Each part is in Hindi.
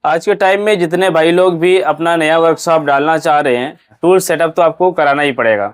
आज के टाइम में जितने भाई लोग भी अपना नया वर्कशॉप डालना चाह रहे हैं, टूल सेटअप तो आपको कराना ही पड़ेगा।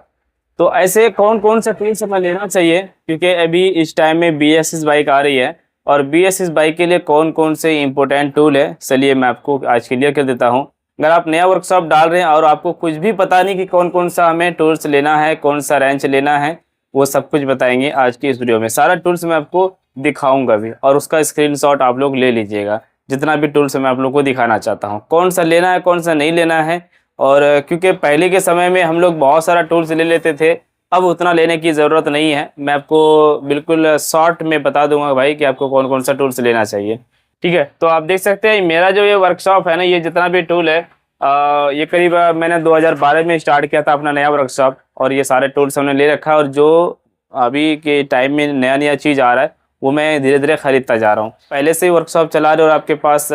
तो ऐसे कौन कौन सा टूल्स हमें लेना चाहिए, क्योंकि अभी इस टाइम में BS6 बाइक आ रही है और BS6 बाइक के लिए कौन कौन से इंपॉर्टेंट टूल है, चलिए मैं आपको आज क्लियर कर देता हूँ। अगर आप नया वर्कशॉप डाल रहे हैं और आपको कुछ भी पता नहीं कि कौन कौन सा हमें टूल्स लेना है, कौन सा रेंच लेना है, वो सब कुछ बताएंगे आज की इस वीडियो में। सारा टूल्स मैं आपको दिखाऊंगा भी और उसका स्क्रीनशॉट आप लोग ले लीजिएगा। जितना भी टूल्स मैं आप लोग को दिखाना चाहता हूँ, कौन सा लेना है कौन सा नहीं लेना है। और क्योंकि पहले के समय में हम लोग बहुत सारा टूल्स ले लेते थे, अब उतना लेने की ज़रूरत नहीं है। मैं आपको बिल्कुल शॉर्ट में बता दूंगा भाई कि आपको कौन कौन सा टूल्स लेना चाहिए। ठीक है, तो आप देख सकते हैं मेरा जो ये वर्कशॉप है ना, ये जितना भी टूल है ये करीब मैंने 2012 में स्टार्ट किया था अपना नया वर्कशॉप, और ये सारे टूल्स हमने ले रखा है। और जो अभी के टाइम में नया नया चीज़ आ रहा है वो मैं धीरे धीरे ख़रीदता जा रहा हूँ। पहले से ही वर्कशॉप चला रहे और आपके पास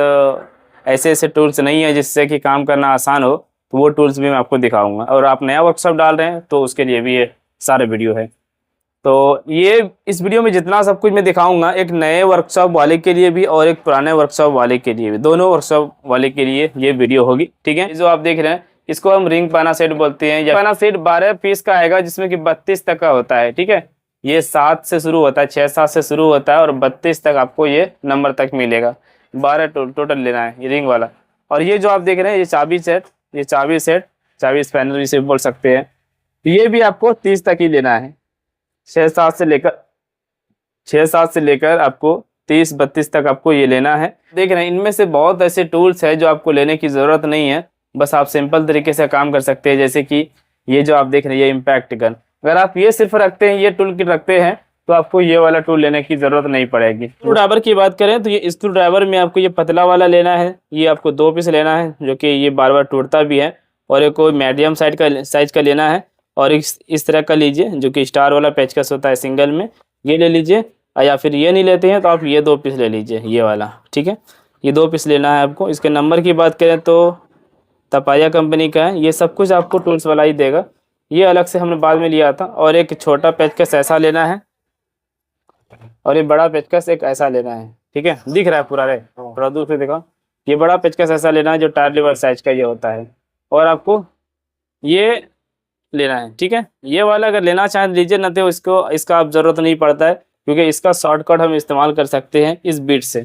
ऐसे ऐसे टूल्स नहीं है जिससे कि काम करना आसान हो, तो वो टूल्स भी मैं आपको दिखाऊंगा। और आप नया वर्कशॉप डाल रहे हैं तो उसके लिए भी ये सारे वीडियो है। तो ये इस वीडियो में जितना सब कुछ मैं दिखाऊंगा, एक नए वर्कशॉप वाले के लिए भी और एक पुराने वर्कशॉप वाले के लिए भी, दोनों वर्कशॉप वाले के लिए ये वीडियो होगी। ठीक है, जो आप देख रहे हैं इसको हम रिंग पाना सेट बोलते हैं। या पाना सेट 12 पीस का आएगा जिसमें कि 32 तक का होता है। ठीक है, ये 7 से शुरू होता है, 6-7 से शुरू होता है और 32 तक आपको ये नंबर तक मिलेगा। 12 टोटल लेना है ये रिंग वाला। और ये जो आप देख रहे हैं ये चाबी सेट, ये चाबी सेट, चाबी स्पैनर भी से बोल सकते हैं, ये भी आपको 30 तक ही लेना है। 6-7 से लेकर आपको 30-32 तक आपको ये लेना है। देख रहे हैं इनमें से बहुत ऐसे टूल्स है जो आपको लेने की ज़रूरत नहीं है, बस आप सिंपल तरीके से काम कर सकते हैं। जैसे कि ये जो आप देख रहे हैं ये इम्पैक्ट गन, अगर आप ये सिर्फ रखते हैं, ये टूल किट रखते हैं, तो आपको ये वाला टूल लेने की ज़रूरत नहीं पड़ेगी। स्क्रू ड्राइवर की बात करें तो ये स्क्रू ड्राइवर में आपको ये पतला वाला लेना है, ये आपको 2 पीस लेना है जो कि ये बार बार टूटता भी है। और एक कोई मीडियम साइज का लेना है, और इस तरह का लीजिए जो कि स्टार वाला पेचकस होता है सिंगल में, ये ले लीजिए। या फिर ये नहीं लेते हैं तो आप ये 2 पीस ले लीजिए, ये वाला। ठीक है, ये 2 पीस लेना है आपको। इसके नंबर की बात करें तो तपाया कंपनी का है, ये सब कुछ आपको टूल्स वाला ही देगा, ये अलग से हमने बाद में लिया था। और एक छोटा पेचकस ऐसा लेना है और ये बड़ा पेचकस एक ऐसा लेना है। ठीक है, दिख रहा है पूरा रे, थोड़ा दूर से देखो, ये बड़ा पेचकस ऐसा लेना है जो टायर लीवर साइज का ये होता है। और आपको ये लेना है। ठीक है, ये वाला अगर लेना चाहें तो लीजिए, ना तो इसका आप ज़रूरत नहीं पड़ता है, क्योंकि इसका शॉर्टकट हम इस्तेमाल कर सकते हैं इस बीट से।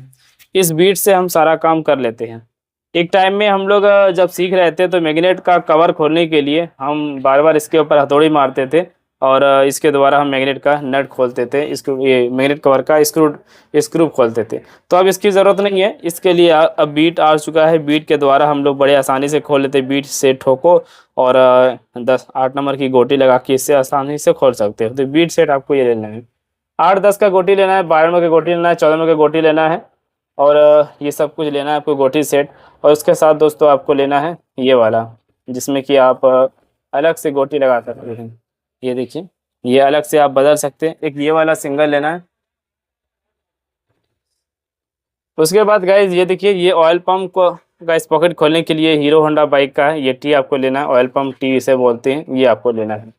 इस बीट से हम सारा काम कर लेते हैं। एक टाइम में हम लोग जब सीख रहे थे तो मैग्नेट का कवर खोलने के लिए हम बार बार इसके ऊपर हथौड़ी मारते थे और इसके द्वारा हम मैग्नेट का नट खोलते थे, इसको ये मैग्नेट कवर का स्क्रू खोलते थे। तो अब इसकी ज़रूरत नहीं है, इसके लिए अब बीट आ चुका है। बीट के द्वारा हम लोग बड़े आसानी से खोल लेते, बीट से ठोको और 10-8 नंबर की गोटी लगा के इससे आसानी से खोल सकते हो। तो बीट सेट आपको ये लेना है, 8-10 का गोटी लेना है, 12 नंबर का गोटी लेना है, 14 नंबर का गोटी लेना है, और ये सब कुछ लेना है आपको गोटी सेट। और उसके साथ दोस्तों आपको लेना है ये वाला, जिसमें कि आप अलग से गोटी लगा सकते हैं। ये देखिए, ये अलग से आप बदल सकते हैं। एक ये वाला सिंगल लेना है। उसके बाद गाइज ये देखिए, ये ऑयल पंप को गाइस पॉकेट खोलने के लिए हीरो होंडा बाइक का है, ये टी आपको लेना है, ऑयल पंप टी इसे बोलते हैं, ये आपको लेना है।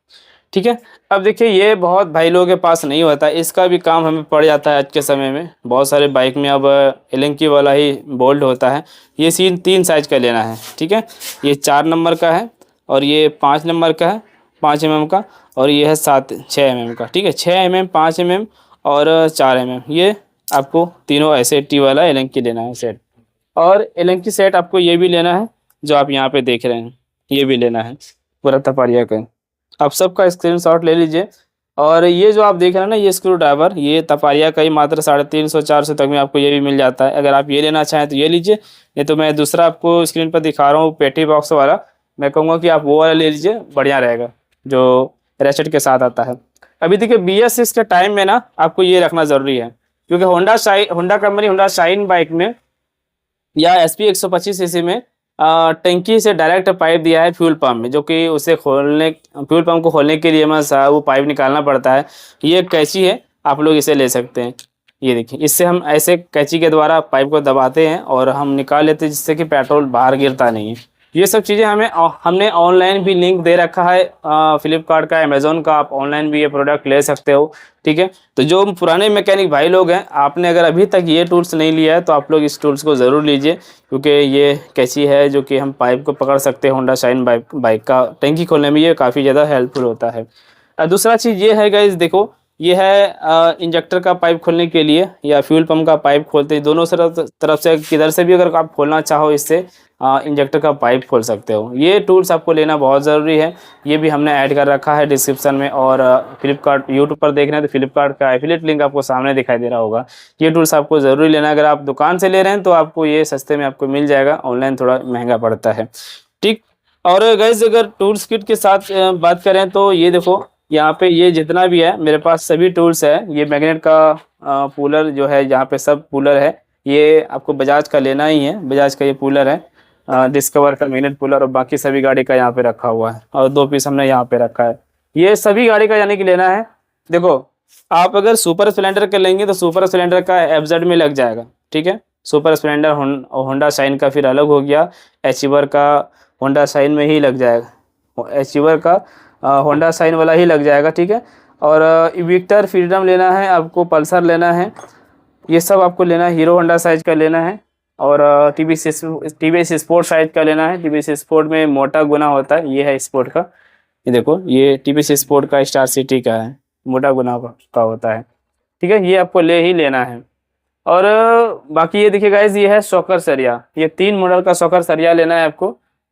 ठीक है, अब देखिए ये बहुत भाई लोगों के पास नहीं होता, इसका भी काम हमें पड़ जाता है आज के समय में। बहुत सारे बाइक में अब एलेंकी वाला ही बोल्ट होता है। ये सीन 3 साइज का लेना है। ठीक है, ये 4 नंबर का है और ये 5 नंबर का है, 5 mm का, और ये है 6 mm का। ठीक है, 6 mm, 5 mm और 4 mm, ये आपको तीनों ऐसे टी वाला एलेंकी लेना है सेट। और एलेंकी सेट आपको ये भी लेना है जो आप यहाँ पे देख रहे हैं, ये भी लेना है पूरा तपारिया का। आप सबका स्क्रीनशॉट ले लीजिए। और ये जो आप देख रहे हैं ना, ये स्क्रू ड्राइवर, ये तपारिया का ही मात्र 350-400 तक में आपको ये भी मिल जाता है। अगर आप ये लेना चाहें तो ये लीजिए, नहीं तो मैं दूसरा आपको स्क्रीन पर दिखा रहा हूँ पेटी बॉक्स वाला, मैं कहूँगा कि आप वो वाला ले लीजिए, बढ़िया रहेगा, जो रेचेट के साथ आता है। अभी देखिए BS6 के टाइम में ना आपको ये रखना ज़रूरी है, क्योंकि Honda company Honda shine bike में या SP 125 सीसी में टंकी से डायरेक्ट पाइप दिया है फ्यूल पंप में, जो कि उसे फ्यूल पंप को खोलने के लिए हमें वो पाइप निकालना पड़ता है। ये कैंची है, आप लोग इसे ले सकते हैं। ये देखिए, इससे हम ऐसे कैंची के द्वारा पाइप को दबाते हैं और हम निकाल लेते हैं, जिससे कि पेट्रोल बाहर गिरता नहीं है। ये सब चीज़ें हमने ऑनलाइन भी लिंक दे रखा है, फ्लिपकार्ट का, अमेज़ोन का, आप ऑनलाइन भी ये प्रोडक्ट ले सकते हो। ठीक है, तो जो पुराने मैकेनिक भाई लोग हैं, आपने अगर अभी तक ये टूल्स नहीं लिया है तो आप लोग इस टूल्स को ज़रूर लीजिए, क्योंकि ये कैंची है जो कि हम पाइप को पकड़ सकते हैं। होंडा शाइन बाइक का टंकी खोलने में ये काफ़ी ज़्यादा हेल्पफुल होता है। दूसरा चीज़ ये है गाइस, देखो ये है इंजेक्टर का पाइप खोलने के लिए, या फ्यूल पंप का पाइप खोलते हैं, दोनों तरफ से किधर से भी अगर आप खोलना चाहो इससे इंजेक्टर का पाइप खोल सकते हो। ये टूल्स आपको लेना बहुत ज़रूरी है, ये भी हमने ऐड कर रखा है डिस्क्रिप्शन में। और फ्लिपकार्ट यूट्यूब पर देख रहे हैं तो फ्लिपकार्ट का एफिलिएट लिंक आपको सामने दिखाई दे रहा होगा। ये टूल्स आपको ज़रूरी लेना है। अगर आप दुकान से ले रहे हैं तो आपको ये सस्ते में आपको मिल जाएगा, ऑनलाइन थोड़ा महंगा पड़ता है। ठीक, और गाइस अगर टूल्स किट के साथ बात करें तो ये देखो, यहाँ पे ये जितना भी है मेरे पास सभी टूल्स है। ये मैग्नेट का पुलर जो है, यहाँ पे सब पुलर है, ये आपको बजाज का लेना ही है। बजाज का ये पुलर है, डिस्कवर का मैग्नेट पुलर, और बाकी सभी गाड़ी का यहाँ पे रखा हुआ है, और 2 पीस हमने यहाँ पे रखा है। ये सभी गाड़ी का यानी कि लेना है। देखो, आप अगर सुपर स्प्लेंडर का लेंगे तो सुपर स्प्लेंडर का एफजेड में लग जाएगा। ठीक है, सुपर स्प्लेंडर होंडा शाइन का फिर अलग हो गया, अचीवर का होंडा शाइन में ही लग जाएगा, अचीवर का होंडा शाइन वाला ही लग जाएगा। ठीक है, और विक्टर फ्रीडम लेना है आपको, पल्सर लेना है, ये सब आपको लेना है। हीरो होंडा साइज का लेना है, और टीवीएस स्पोर्ट साइज का लेना है। टीवीएस स्पोर्ट में मोटा गुना होता है, ये है स्पोर्ट का, ये देखो, ये टीवीएस स्पोर्ट का स्टार सिटी का है, मोटा गुना का होता है। ठीक है, ये आपको ले ही लेना है। और बाकी ये देखिए गाइज, ये है शॉकर सरिया, ये 3 मॉडल का शॉकर सरिया लेना है आपको,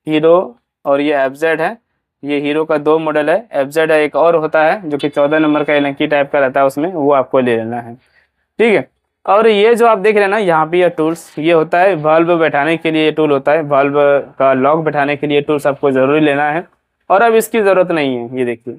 हीरो और ये एफजेड है। ये हीरो का 2 मॉडल है, एफजेड है एक और होता है जो कि 14 नंबर का एलंकी टाइप का रहता है उसमें, वो आपको ले लेना है। ठीक है, और ये जो आप देख रहे हैं ना यहाँ पे ये टूल्स, ये होता है वाल्व बैठाने के लिए, ये टूल होता है वाल्व का लॉक बैठाने के लिए, टूल्स आपको ज़रूरी लेना है। और अब इसकी ज़रूरत नहीं है। ये देखिए,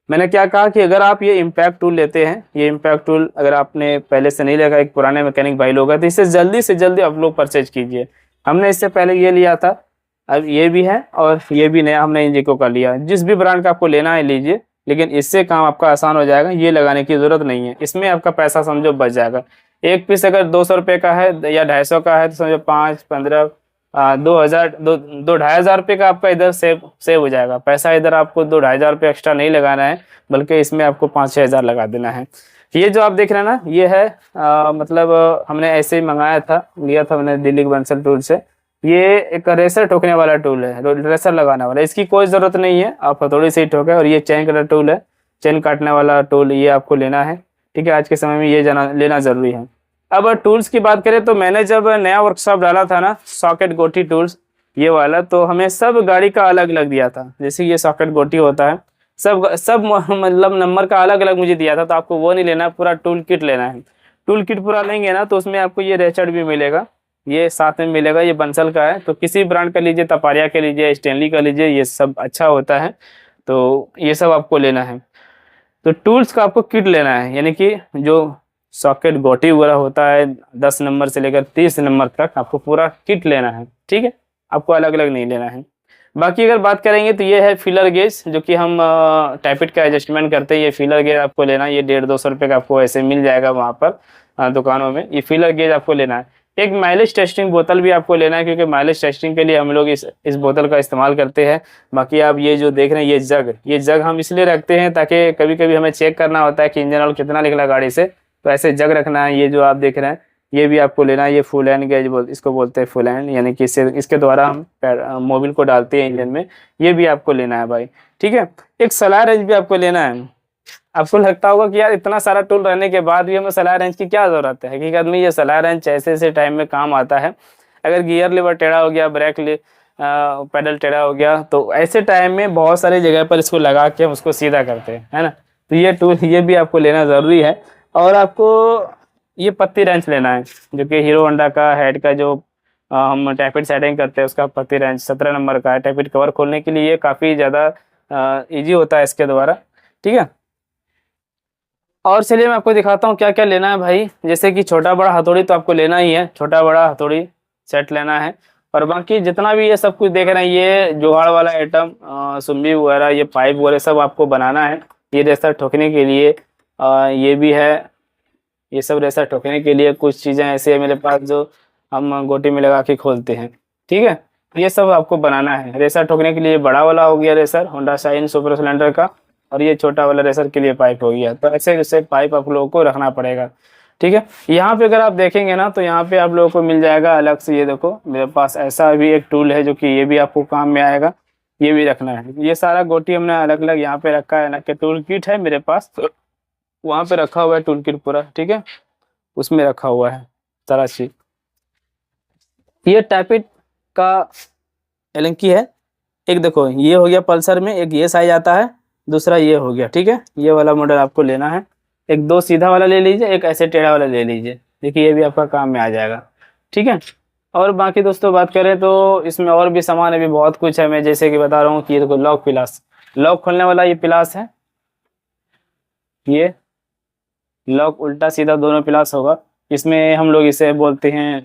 मैंने क्या कहा कि अगर आप ये इम्पैक्ट टूल लेते हैं, ये इम्पैक्ट टूल अगर आपने पहले से नहीं लगा, एक पुराने मैकेनिक भाई लोग हैं, तो इसे जल्दी से जल्दी आप लोग परचेज कीजिए। हमने इससे पहले ये लिया था, अब ये भी है, और ये भी नया हमने इंजिको का लिया। जिस भी ब्रांड का आपको लेना है लीजिए, लेकिन इससे काम आपका आसान हो जाएगा, ये लगाने की ज़रूरत नहीं है। इसमें आपका पैसा समझो बच जाएगा। एक पीस अगर 200 रुपये का है या 250 का है तो समझो 5, 15, 2000, 2-2,500 रुपये का आपका इधर सेव हो जाएगा पैसा। इधर आपको 2-2,500 रुपये एक्स्ट्रा नहीं लगाना है, बल्कि इसमें आपको 5-6 हज़ार लगा देना है। ये जो आप देख रहे हैं ना, ये है मतलब हमने ऐसे ही मंगाया था, लिया था मैंने दिल्ली के बंसल टूल से। ये एक रेसर ठोकने वाला टूल है, रेसर लगाने वाला, इसकी कोई ज़रूरत नहीं है, आप हथौड़ी से ही ठोके। और ये चैन कटर टूल है, चैन काटने वाला टूल, ये आपको लेना है। ठीक है, आज के समय में ये लेना ज़रूरी है। अब टूल्स की बात करें तो मैंने जब नया वर्कशॉप डाला था ना, सॉकेट गोटी टूल्स ये वाला, तो हमें सब गाड़ी का अलग अलग दिया था। जैसे ये सॉकेट गोटी होता है, सब मतलब नंबर का अलग अलग मुझे दिया था, तो आपको वो नहीं लेना, पूरा टूल किट लेना है। टूल किट पूरा लेंगे ना तो उसमें आपको ये रेचर भी मिलेगा, ये साथ में मिलेगा। ये बंसल का है, तो किसी ब्रांड का लीजिए, तपारिया का लीजिए, स्टेनली का लीजिए, ये सब अच्छा होता है, तो ये सब आपको लेना है। तो टूल्स का आपको किट लेना है, यानी कि जो सॉकेट गोटी वगैरह होता है 10 नंबर से लेकर 30 नंबर तक आपको पूरा किट लेना है। ठीक है, आपको अलग अलग नहीं लेना है। बाकी अगर बात करेंगे तो ये है फिलर गेज, जो कि हम टाइपिट का एडजस्टमेंट करते हैं। ये फिलर गेज आपको लेना है, ये 150-200 रुपये का आपको ऐसे मिल जाएगा वहाँ पर दुकानों में। ये फिलर गेज आपको लेना है। एक माइलेज टेस्टिंग बोतल भी आपको लेना है, क्योंकि माइलेज टेस्टिंग के लिए हम लोग इस बोतल का इस्तेमाल करते हैं। बाकी आप ये जो देख रहे हैं ये जग हम इसलिए रखते हैं ताकि कभी कभी हमें चेक करना होता है कि इंजन ऑयल कितना निकला गाड़ी से, तो ऐसे जग रखना है। ये जो आप देख रहे हैं ये भी आपको लेना है। ये फुल हैंड गेज इसको बोलते हैं, फुल हैंड, यानी कि इसके द्वारा हम मोबिल को डालते हैं इंजन में। ये भी आपको लेना है भाई। ठीक है, एक सलाह रेंज भी आपको लेना है। आपको लगता होगा कि यार इतना सारा टूल रहने के बाद भी हमें सलाह रेंज की क्या जरूरत है। हकीकत में ये सलाह रेंज ऐसे ऐसे टाइम में काम आता है। अगर गियर लीवर टेढ़ा हो गया, ब्रेक पैडल टेढ़ा हो गया, तो ऐसे टाइम में बहुत सारी जगह पर इसको लगा के हम उसको सीधा करते हैं, है ना। तो ये टूल ये भी आपको लेना ज़रूरी है। और आपको ये पत्ती रेंच लेना है, जो कि हीरो होंडा का हेड का जो हम टैपिट सेटिंग करते हैं उसका पत्ती रेंच 17 नंबर का है। टैपिट कवर खोलने के लिए ये काफ़ी ज़्यादा ईजी होता है इसके द्वारा। ठीक है, और चलिए मैं आपको दिखाता हूँ क्या क्या लेना है भाई। जैसे कि छोटा बड़ा हथौड़ी तो आपको लेना ही है, छोटा बड़ा हथौड़ी सेट लेना है। और बाकी जितना भी ये सब कुछ देख रहे हैं, ये जुगाड़ वाला आइटम, सुम्बी वगैरह, ये पाइप वगैरह सब आपको बनाना है। ये रेसर ठोकने के लिए ये भी है, ये सब रेसर ठोकने के लिए कुछ चीज़ें ऐसी है मेरे पास जो हम गोटी में लगा के खोलते हैं। ठीक है, ये सब आपको बनाना है। रेसर ठोकने के लिए बड़ा वाला हो गया racer Honda shine super Splendor का, और ये छोटा वाला रेसर के लिए पाइप हो गया। तो ऐसे ऐसे पाइप आप लोगों को रखना पड़ेगा, ठीक है। यहाँ पे अगर आप देखेंगे ना तो यहाँ पे आप लोगों को मिल जाएगा अलग से, ये देखो मेरे पास ऐसा भी एक टूल है जो कि ये भी आपको काम में आएगा, ये भी रखना है। ये सारा गोटी हमने अलग अलग यहाँ पे रखा है ना, कि टूल किट है मेरे पास, वहाँ पे रखा हुआ है टूल किट पूरा, ठीक है, उसमें रखा हुआ है सारा चीज। ये टाइपिट का एलेंकी है। एक देखो ये हो गया पल्सर में, एक ये साइज आता है, दूसरा ये हो गया, ठीक है। ये वाला मॉडल आपको लेना है। एक दो सीधा वाला ले लीजिए, एक ऐसे टेढ़ा वाला ले लीजिए, देखिए ये भी आपका काम में आ जाएगा, ठीक है। और बाकी दोस्तों बात करें तो इसमें और भी सामान अभी बहुत कुछ है। मैं जैसे कि बता रहा हूँ कि ये देखो लॉक पिलास, लॉक खोलने वाला ये पिलास है, ये लॉक उल्टा सीधा दोनों पिलास होगा। इसमें हम लोग इसे बोलते हैं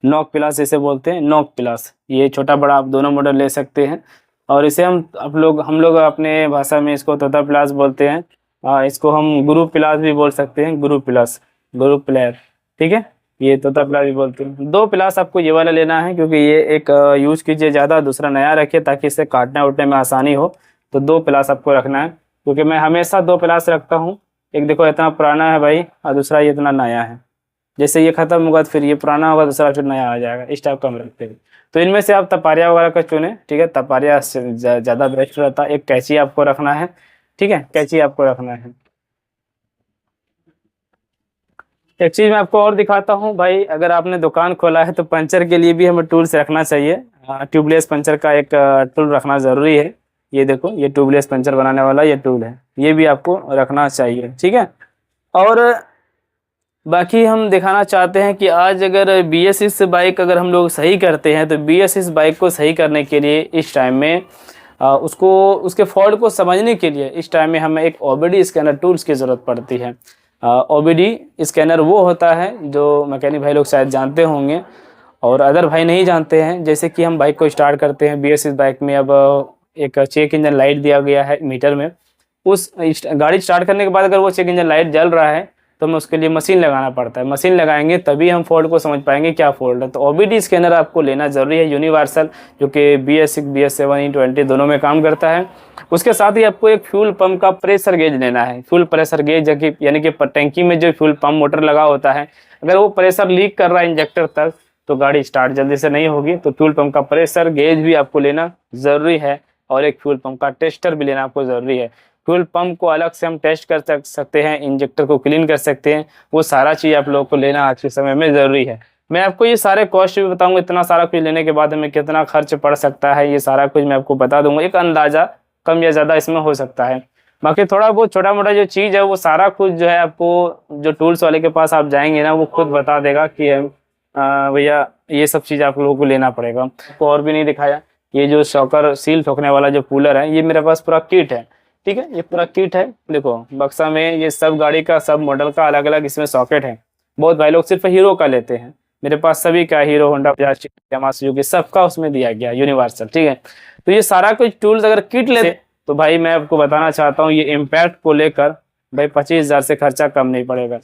नॉक पिलास, इसे बोलते हैं नॉक पिलास। ये छोटा बड़ा आप दोनों मॉडल ले सकते हैं। और इसे हम लोग अपने भाषा में इसको तोता पिलास बोलते हैं। इसको हम गुरु पिलास भी बोल सकते हैं, गुरु पिलास, गुरु प्लेयर, ठीक है। ये तोता पिलास भी बोलते हैं। दो पिलास आपको ये वाला लेना है, क्योंकि ये एक यूज कीजिए ज़्यादा, दूसरा नया रखिए ताकि इसे काटने उठने में आसानी हो। तो दो पिलास आपको रखना है, क्योंकि मैं हमेशा दो पिलास रखता हूँ। एक देखो इतना पुराना है भाई, और दूसरा ये इतना नया है। जैसे ये खत्म होगा तो फिर ये पुराना होगा, दूसरा फिर नया आ जाएगा, इस टाइप का हम रखते हैं। तो इनमें से आप तपारिया वगैरह का चुने, ठीक है, तपारिया ज़्यादा बेस्ट रहता है। एक कैंची आपको रखना है, ठीक है, कैंची आपको रखना है। एक चीज़ मैं आपको और दिखाता हूँ भाई, अगर आपने दुकान खोला है तो पंचर के लिए भी हमें टूल्स रखना चाहिए। ट्यूबलेस पंचर का एक टूल रखना ज़रूरी है। ये देखो ये ट्यूबलेस पंचर बनाने वाला ये टूल है, ये भी आपको रखना चाहिए, ठीक है। और बाकी हम दिखाना चाहते हैं कि आज अगर BS6 बाइक अगर हम लोग सही करते हैं तो BS6 बाइक को सही करने के लिए इस टाइम में उसको उसके फॉल्ट को समझने के लिए इस टाइम में हमें एक OBD स्कैनर टूल्स की ज़रूरत पड़ती है। OBD स्कैनर वो होता है जो मैकेनिक भाई लोग शायद जानते होंगे, और अदर भाई नहीं जानते हैं। जैसे कि हम बाइक को स्टार्ट करते हैं, BS6 बाइक में अब एक चेक इंजन लाइट दिया गया है मीटर में। उस गाड़ी स्टार्ट करने के बाद अगर वो चेक इंजन लाइट जल रहा है तो हमें उसके लिए मशीन लगाना पड़ता है। मशीन लगाएंगे तभी हम फॉल्ट को समझ पाएंगे क्या फॉल्ट है। तो OBD स्कैनर आपको लेना ज़रूरी है, यूनिवर्सल, जो कि BS6 BS7 E20 दोनों में काम करता है। उसके साथ ही आपको एक फ्यूल पंप का प्रेशर गेज लेना है। फ्यूल प्रेशर गेज यानी कि टैंकी में जो फ्यूल पंप मोटर लगा होता है, अगर वो प्रेशर लीक कर रहा है इंजेक्टर तक तो गाड़ी स्टार्ट जल्दी से नहीं होगी। तो फ्यूल पंप का प्रेशर गेज भी आपको लेना ज़रूरी है, और एक फ्यूल पंप का टेस्टर भी लेना आपको ज़रूरी है। फ्यूल पंप को अलग से हम टेस्ट कर सकते हैं, इंजेक्टर को क्लीन कर सकते हैं, वो सारा चीज़ आप लोगों को लेना आज के समय में ज़रूरी है। मैं आपको ये सारे कॉस्ट भी बताऊंगा, इतना सारा कुछ लेने के बाद हमें कितना खर्च पड़ सकता है, ये सारा कुछ मैं आपको बता दूंगा। एक अंदाज़ा कम या ज़्यादा इसमें हो सकता है। बाकी थोड़ा बहुत छोटा मोटा जो चीज़ है वो सारा कुछ जो है आपको जो टूल्स वाले के पास आप जाएंगे ना वो खुद बता देगा कि भैया ये सब चीज़ आप लोगों को लेना पड़ेगा। आपको और भी नहीं दिखाया, ये जो शॉकर सील ठोकने वाला जो कूलर है ये मेरे पास पूरा किट है, ठीक है। ये पूरा किट है, देखो बक्सा में ये सब गाड़ी का सब मॉडल का अलग अलग इसमें सॉकेट है। बहुत भाई लोग सिर्फ हीरो का लेते हैं, मेरे पास सभी का hero Honda Bajaj Yamaha Suzuki सबका उसमें दिया गया यूनिवर्सल, ठीक है। तो ये सारा कुछ टूल्स अगर किट लेते तो भाई मैं आपको बताना चाहता हूँ ये इम्पैक्ट को लेकर भाई 25,000 से खर्चा कम नहीं पड़ेगा।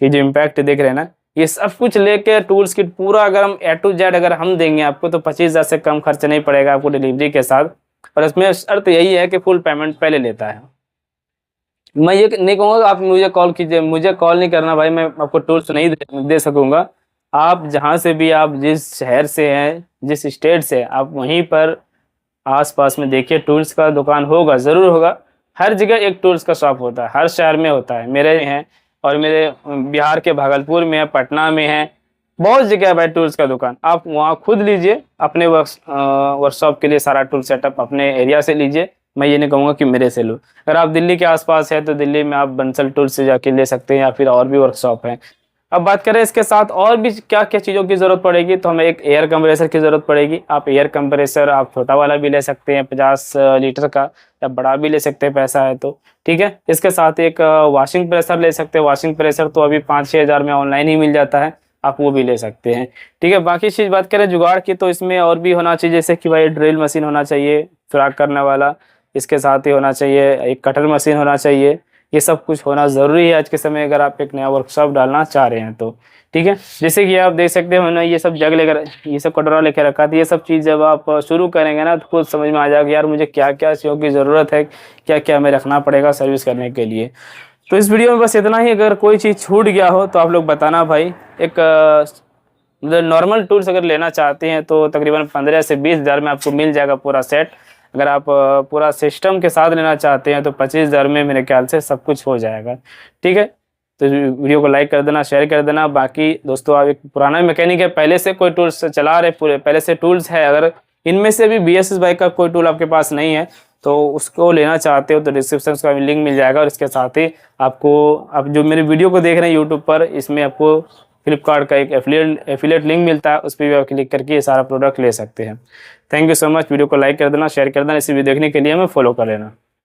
ये जो इम्पैक्ट देख रहे हैं ना, ये सब कुछ लेके टूल्स किट पूरा अगर हम A to Z अगर हम देंगे आपको तो 25,000 से कम खर्च नहीं पड़ेगा आपको डिलीवरी के साथ। और इसमें शर्त यही है कि फुल पेमेंट पहले लेता है। मैं ये नहीं कहूँगा आप मुझे कॉल कीजिए, मुझे कॉल नहीं करना भाई, मैं आपको टूल्स नहीं दे सकूँगा। आप जहाँ से भी, आप जिस शहर से हैं, जिस स्टेट से, आप वहीं पर आसपास में देखिए टूल्स का दुकान होगा, ज़रूर होगा। हर जगह एक टूल्स का शॉप होता है, हर शहर में होता है। मेरे हैं और मेरे बिहार के भागलपुर में है, पटना में है, बहुत जगह है भाई टूल्स का दुकान। आप वहाँ खुद लीजिए अपने वर्कशॉप के लिए सारा टूल सेटअप अपने एरिया से लीजिए। मैं ये नहीं कहूँगा कि मेरे से लो। अगर आप दिल्ली के आसपास है तो दिल्ली में आप बंसल टूल से जाके ले सकते हैं, या फिर और भी वर्कशॉप है। अब बात करें इसके साथ और भी क्या क्या चीज़ों की ज़रूरत पड़ेगी, तो हमें एक एयर कंप्रेसर की ज़रूरत पड़ेगी। आप एयर कंप्रेसर आप छोटा वाला भी ले सकते हैं 50 लीटर का, या बड़ा भी ले सकते हैं पैसा है तो, ठीक है। इसके साथ एक वॉशिंग प्रेशर ले सकते हैं। वॉशिंग प्रेशर तो अभी 5-6 हज़ार में ऑनलाइन ही मिल जाता है, आप वो भी ले सकते हैं, ठीक है। बाकी चीज़ बात करें जुगाड़ की तो इसमें और भी होना चाहिए, जैसे कि भाई ड्रिल मशीन होना चाहिए सुराख करने वाला, इसके साथ ही होना चाहिए एक कटर मशीन होना चाहिए, ये सब कुछ होना ज़रूरी है आज के समय, अगर आप एक नया वर्कशॉप डालना चाह रहे हैं तो। ठीक है, जैसे कि आप देख सकते हो ना, ये सब जग लेकर, ये सब कटोरा लेकर रखा था। ये सब चीज़ जब आप शुरू करेंगे ना तो खुद समझ में आ जाएगा यार मुझे क्या क्या चीज़ों की ज़रूरत है, क्या क्या हमें रखना पड़ेगा सर्विस करने के लिए। तो इस वीडियो में बस इतना ही। अगर कोई चीज़ छूट गया हो तो आप लोग बताना भाई। एक मतलब नॉर्मल टूल्स अगर लेना चाहते हैं तो तकरीबन 15 से 20 हज़ार में आपको मिल जाएगा पूरा सेट। अगर आप पूरा सिस्टम के साथ लेना चाहते हैं तो 25 हज़ार में मेरे ख्याल से सब कुछ हो जाएगा। ठीक है, तो वीडियो को लाइक कर देना, शेयर कर देना। बाकी दोस्तों, आप एक पुराना मैकेनिक है, पहले से कोई टूल्स चला रहे, पूरे पहले से टूल्स है, अगर इनमें से भी BSS बाइक का कोई टूल आपके पास नहीं है तो उसको लेना चाहते हो तो डिस्क्रिप्शन का लिंक मिल जाएगा। और इसके साथ ही आपको, आप जो मेरे वीडियो को देख रहे हैं यूट्यूब पर, इसमें आपको फ्लिपकार्ट का एक एफिलिएट लिंक मिलता है, उस पर भी आप क्लिक करके ये सारा प्रोडक्ट ले सकते हैं। Thank you so much. Video को लाइक कर देना, शेयर कर देना, इसी वीडियो देखने के लिए हमें फॉलो कर लेना।